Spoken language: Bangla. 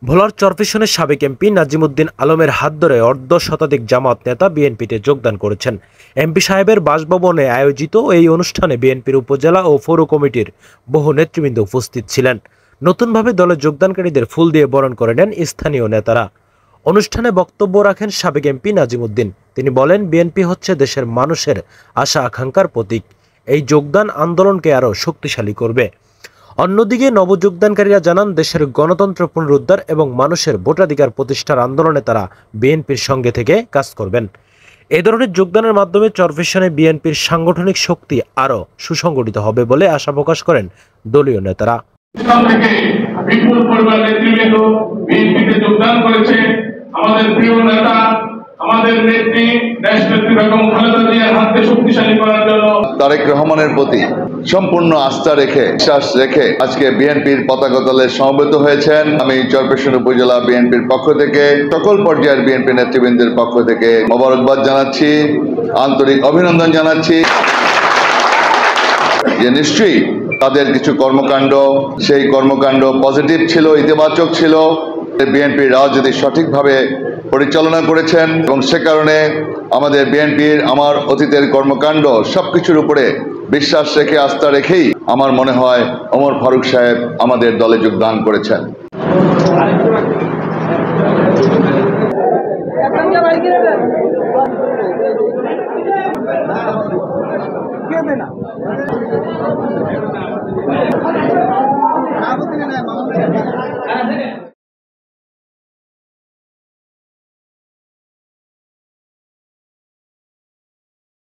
ভোলার চরফ্যাশনের সাবেক এমপি নাজিমুদ্দিন আলমের হাত ধরে অর্ধ শতাধিক জামায়াত নেতা বিএনপিতে যোগদান করেছেন। এমপি সাহেবের বাসভবনে আয়োজিত এই অনুষ্ঠানে বিএনপির উপজেলা ও পৌর কমিটির বহু নেতৃবৃন্দ উপস্থিত ছিলেন। নতুনভাবে দলে যোগদানকারীদের ফুল দিয়ে বরণ করে নেন স্থানীয় নেতারা। অনুষ্ঠানে বক্তব্য রাখেন সাবেক এমপি নাজিমুদ্দিন। তিনি বলেন, বিএনপি হচ্ছে দেশের মানুষের আশা আকাঙ্ক্ষার প্রতীক। এই যোগদান আন্দোলনকে আরও শক্তিশালী করবে। অন্যদিকে নবযোগদানকারীরা জানান, দেশের গণতন্ত্র পুনরুদ্ধার এবং মানুষের ভোটাধিকার প্রতিষ্ঠার আন্দোলনে তারা বিএনপির সঙ্গে থেকে কাজ করবেন। এ ধরনের যোগদানের মাধ্যমে চরফ্যাশনে বিএনপির সাংগঠনিক শক্তি আরও সুসংগঠিত হবে বলে আশা প্রকাশ করেন দলীয় নেতারা। বিপুল পরিমাণ নেতৃবৃন্দ বিএনপিতে যোগদান করেছে। আমাদের প্রিয় নেতা, আমাদের নেত্রী দেশনেত্রী বেগম খালেদা জিয়ার হাতকে শক্তিশালী করার জন্য তারেক রহমানের প্রতি সম্পূর্ণ আস্থা রেখে, বিশ্বাস রেখে আজকে বিএনপির পতাকা তলে সমবেত হয়েছেন। আমি চরফ্যাশন উপজেলা বিএনপির পক্ষ থেকে সকল পর্যায়ের বিএনপি নেতৃবৃন্দের পক্ষ থেকে মোবারকবাদ জানাচ্ছি, আন্তরিক অভিনন্দন জানাচ্ছি। যে নিশ্চয়ই তাদের কিছু কর্মকাণ্ড, সেই কর্মকাণ্ড পজিটিভ ছিল, ইতিবাচক ছিল। বিএনপির রাজনীতি সঠিকভাবে পরিচালনা করেছেন এবং সে কারণে আমাদের বিএনপির আমার অতীতের কর্মকাণ্ড সবকিছুর উপরে বিশ্বাস রেখে, আস্থা রেখেই আমার মনে হয় ওমর ফারুক সাহেব আমাদের দলে যোগদান করেছেন। না